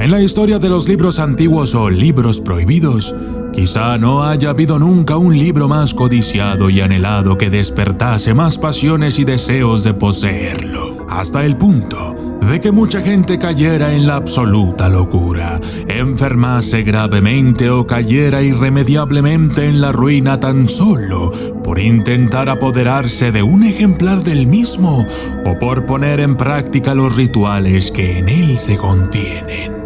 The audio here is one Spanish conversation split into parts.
En la historia de los libros antiguos o libros prohibidos, quizá no haya habido nunca un libro más codiciado y anhelado que despertase más pasiones y deseos de poseerlo, hasta el punto de que mucha gente cayera en la absoluta locura, enfermase gravemente o cayera irremediablemente en la ruina tan solo por intentar apoderarse de un ejemplar del mismo o por poner en práctica los rituales que en él se contienen.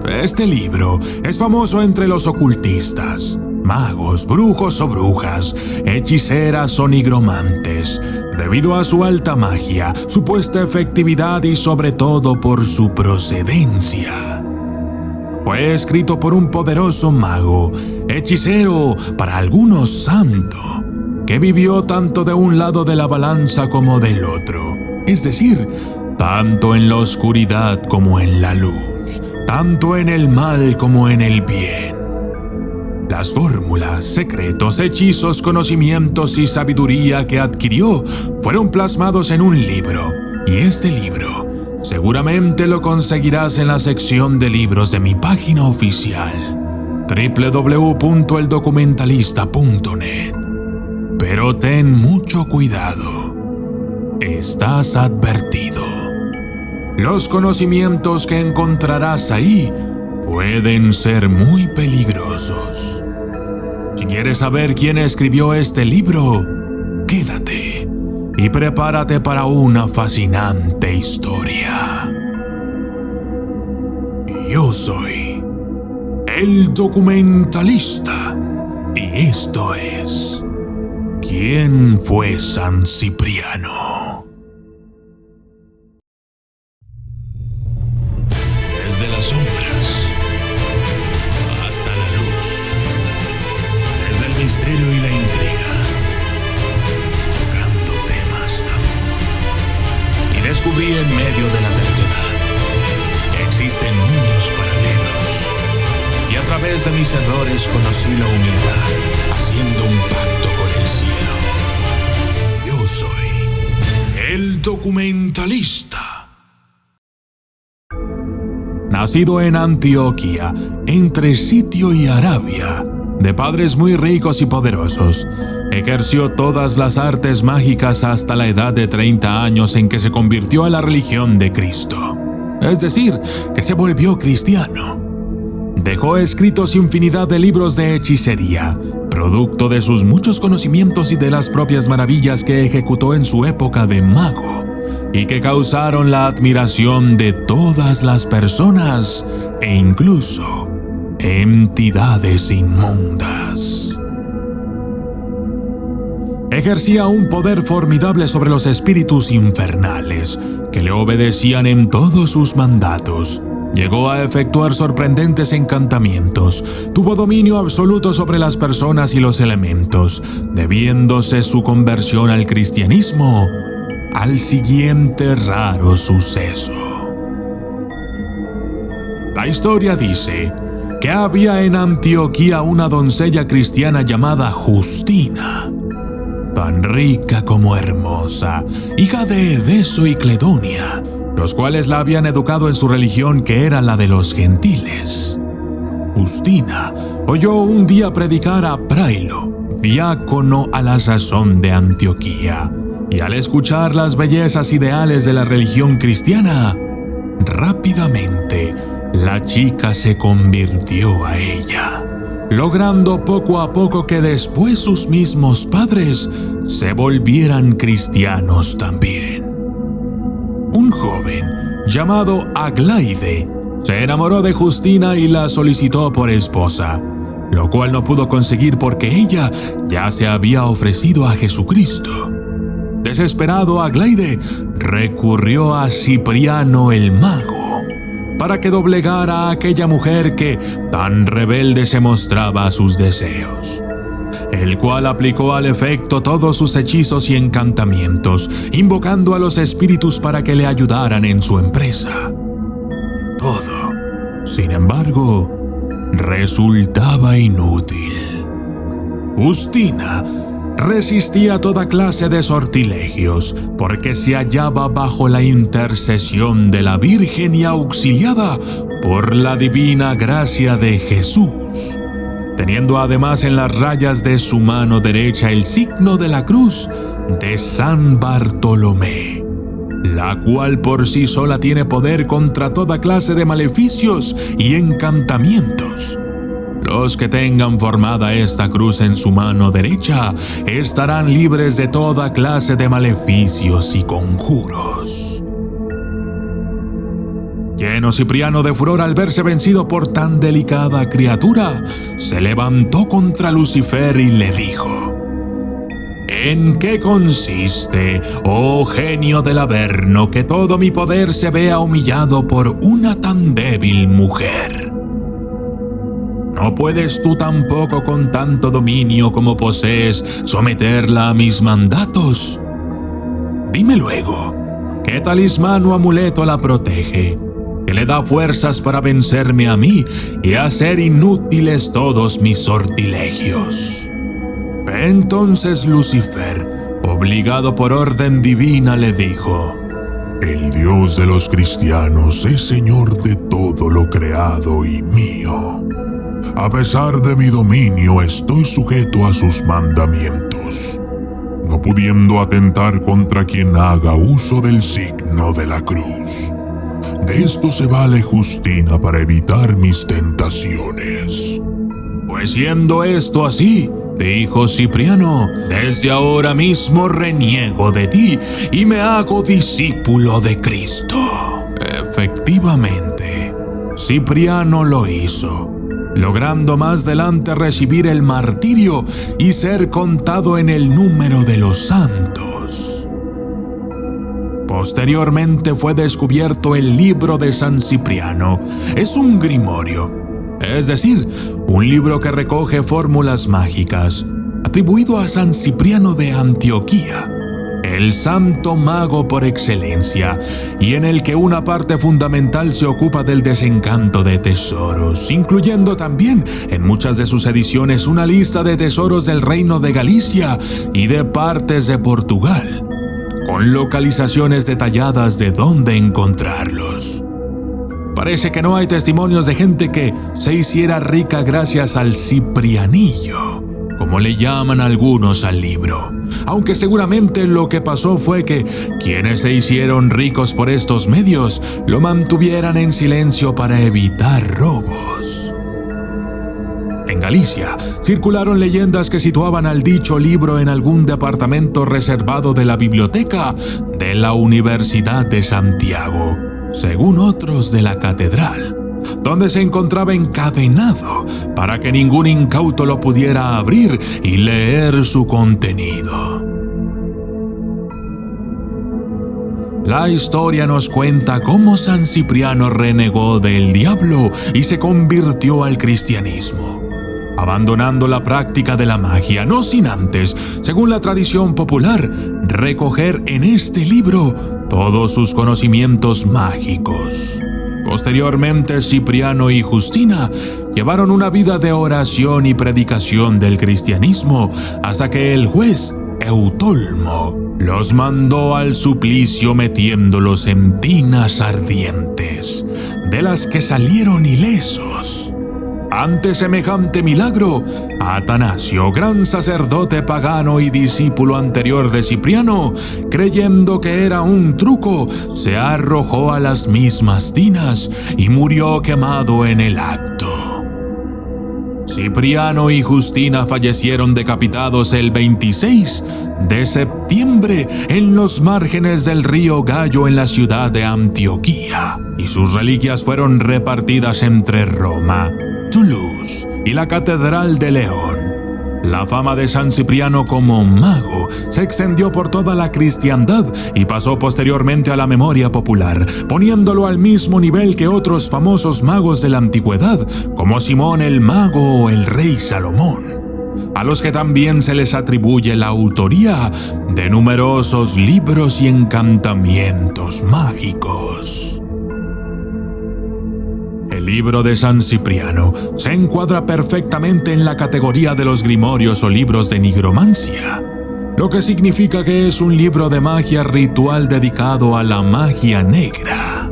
Este libro es famoso entre los ocultistas, magos, brujos o brujas, hechiceras o nigromantes, debido a su alta magia, supuesta efectividad y sobre todo por su procedencia. Fue escrito por un poderoso mago, hechicero, para algunos santo, que vivió tanto de un lado de la balanza como del otro, es decir, tanto en la oscuridad como en la luz, tanto en el mal como en el bien. Las fórmulas, secretos, hechizos, conocimientos y sabiduría que adquirió fueron plasmados en un libro, y este libro seguramente lo conseguirás en la sección de libros de mi página oficial, www.eldocumentalista.net. Pero ten mucho cuidado. Estás advertido. Los conocimientos que encontrarás ahí pueden ser muy peligrosos. Si quieres saber quién escribió este libro, quédate y prepárate para una fascinante historia. Yo soy el documentalista y esto es ¿Quién fue San Cipriano? Desde las sombras hasta la luz, desde el misterio y la intriga, tocando temas tabú. Y descubrí en medio de la terquedad que existen mundos paralelos. Y a través de mis errores conocí la humildad, haciendo un pacto con el cielo. Yo soy el documentalista. Nacido en Antioquía, entre Sitio y Arabia, de padres muy ricos y poderosos, ejerció todas las artes mágicas hasta la edad de 30 años en que se convirtió a la religión de Cristo. Es decir, que se volvió cristiano. Dejó escritos infinidad de libros de hechicería, producto de sus muchos conocimientos y de las propias maravillas que ejecutó en su época de mago, y que causaron la admiración de todas las personas e incluso entidades inmundas. Ejercía un poder formidable sobre los espíritus infernales, que le obedecían en todos sus mandatos. Llegó a efectuar sorprendentes encantamientos, tuvo dominio absoluto sobre las personas y los elementos, debiéndose su conversión al cristianismo al siguiente raro suceso. La historia dice que había en Antioquía una doncella cristiana llamada Justina, tan rica como hermosa, hija de Edeso y Cledonia, los cuales la habían educado en su religión, que era la de los gentiles. Justina oyó un día predicar a Prailo, diácono a la sazón de Antioquía, y al escuchar las bellezas ideales de la religión cristiana, rápidamente la chica se convirtió a ella, logrando poco a poco que después sus mismos padres se volvieran cristianos también. Un joven llamado Aglaide se enamoró de Justina y la solicitó por esposa, lo cual no pudo conseguir porque ella ya se había ofrecido a Jesucristo. Desesperado, Aglaide recurrió a Cipriano el mago para que doblegara a aquella mujer que tan rebelde se mostraba a sus deseos, el cual aplicó al efecto todos sus hechizos y encantamientos, invocando a los espíritus para que le ayudaran en su empresa. Todo, sin embargo, resultaba inútil. Justina resistía toda clase de sortilegios, porque se hallaba bajo la intercesión de la Virgen y auxiliada por la divina gracia de Jesús, teniendo además en las rayas de su mano derecha el signo de la cruz de San Bartolomé, la cual por sí sola tiene poder contra toda clase de maleficios y encantamientos. Los que tengan formada esta cruz en su mano derecha estarán libres de toda clase de maleficios y conjuros. Lleno Cipriano de furor al verse vencido por tan delicada criatura, se levantó contra Lucifer y le dijo: ¿En qué consiste, oh genio del Averno, que todo mi poder se vea humillado por una tan débil mujer? ¿No puedes tú tampoco con tanto dominio como posees someterla a mis mandatos? Dime luego, ¿qué talismán o amuleto la protege, que le da fuerzas para vencerme a mí y hacer inútiles todos mis sortilegios? Entonces Lucifer, obligado por orden divina, le dijo: El Dios de los cristianos es Señor de todo lo creado y mío. A pesar de mi dominio, estoy sujeto a sus mandamientos, no pudiendo atentar contra quien haga uso del signo de la cruz. De esto se vale Justina para evitar mis tentaciones. Pues siendo esto así, dijo Cipriano, desde ahora mismo reniego de ti y me hago discípulo de Cristo. Efectivamente, Cipriano lo hizo, logrando más adelante recibir el martirio y ser contado en el número de los santos. Posteriormente fue descubierto el libro de San Cipriano. Es un grimorio, es decir, un libro que recoge fórmulas mágicas, atribuido a San Cipriano de Antioquía, el santo mago por excelencia, y en el que una parte fundamental se ocupa del desencanto de tesoros, incluyendo también en muchas de sus ediciones una lista de tesoros del reino de Galicia y de partes de Portugal, con localizaciones detalladas de dónde encontrarlos. Parece que no hay testimonios de gente que se hiciera rica gracias al ciprianillo, como le llaman algunos al libro, aunque seguramente lo que pasó fue que quienes se hicieron ricos por estos medios lo mantuvieran en silencio para evitar robos. En Galicia circularon leyendas que situaban al dicho libro en algún departamento reservado de la biblioteca de la Universidad de Santiago, según otros de la catedral, donde se encontraba encadenado para que ningún incauto lo pudiera abrir y leer su contenido. La historia nos cuenta cómo San Cipriano renegó del diablo y se convirtió al cristianismo, abandonando la práctica de la magia, no sin antes, según la tradición popular, recoger en este libro todos sus conocimientos mágicos. Posteriormente, Cipriano y Justina llevaron una vida de oración y predicación del cristianismo hasta que el juez Eutolmo los mandó al suplicio metiéndolos en tinas ardientes, de las que salieron ilesos. Ante semejante milagro, Atanasio, gran sacerdote pagano y discípulo anterior de Cipriano, creyendo que era un truco, se arrojó a las mismas tinas y murió quemado en el acto. Cipriano y Justina fallecieron decapitados el 26 de septiembre en los márgenes del río Gallo en la ciudad de Antioquía, y sus reliquias fueron repartidas entre Roma, Toulouse y la Catedral de León. La fama de San Cipriano como mago se extendió por toda la cristiandad y pasó posteriormente a la memoria popular, poniéndolo al mismo nivel que otros famosos magos de la antigüedad, como Simón el Mago o el rey Salomón, a los que también se les atribuye la autoría de numerosos libros y encantamientos mágicos. El libro de San Cipriano se encuadra perfectamente en la categoría de los grimorios o libros de nigromancia, lo que significa que es un libro de magia ritual dedicado a la magia negra.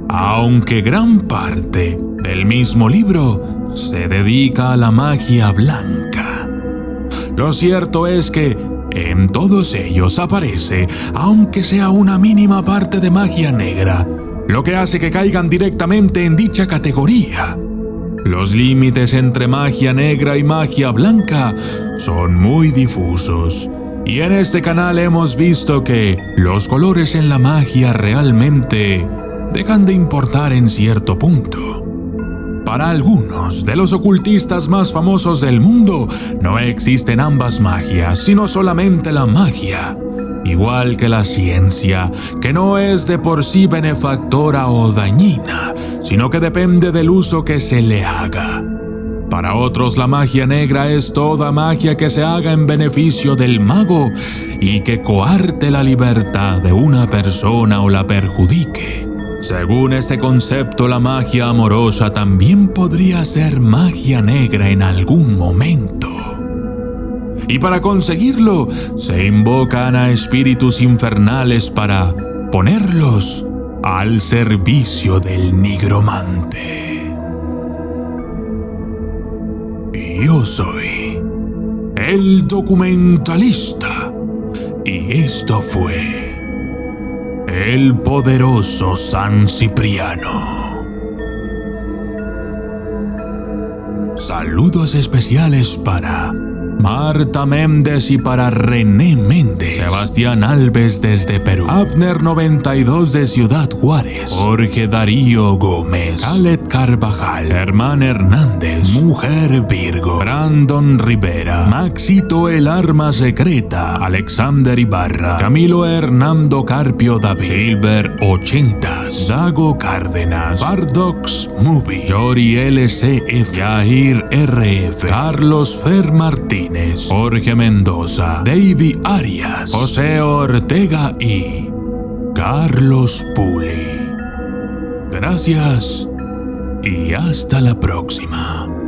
aunque gran parte del mismo libro se dedica a la magia blanca. Lo cierto es que en todos ellos aparece, aunque sea una mínima parte de magia negra, lo que hace que caigan directamente en dicha categoría. Los límites entre magia negra y magia blanca son muy difusos, y en este canal hemos visto que los colores en la magia realmente dejan de importar en cierto punto. Para algunos de los ocultistas más famosos del mundo, no existen ambas magias, sino solamente la magia. Igual que la ciencia, que no es de por sí benefactora o dañina, sino que depende del uso que se le haga. Para otros, la magia negra es toda magia que se haga en beneficio del mago y que coarte la libertad de una persona o la perjudique. Según este concepto, la magia amorosa también podría ser magia negra en algún momento. Y para conseguirlo, se invocan a espíritus infernales para ponerlos al servicio del nigromante. Yo soy el documentalista y esto fue el poderoso San Cipriano. Saludos especiales para Marta Méndez y para René Méndez, Sebastián Alves desde Perú, Abner 92 de Ciudad Juárez, Jorge Darío Gómez, Khaled Carvajal, Germán Hernández, Mujer Virgo, Brandon Rivera, Maxito el Arma Secreta, Alexander Ibarra, Camilo Hernando Carpio David, Silver 80, Dago Cárdenas, Bardox Movie, Yori LCF, Yahir RF, Carlos Fer Martín, Jorge Mendoza, David Arias, José Ortega y Carlos Puli. Gracias y hasta la próxima.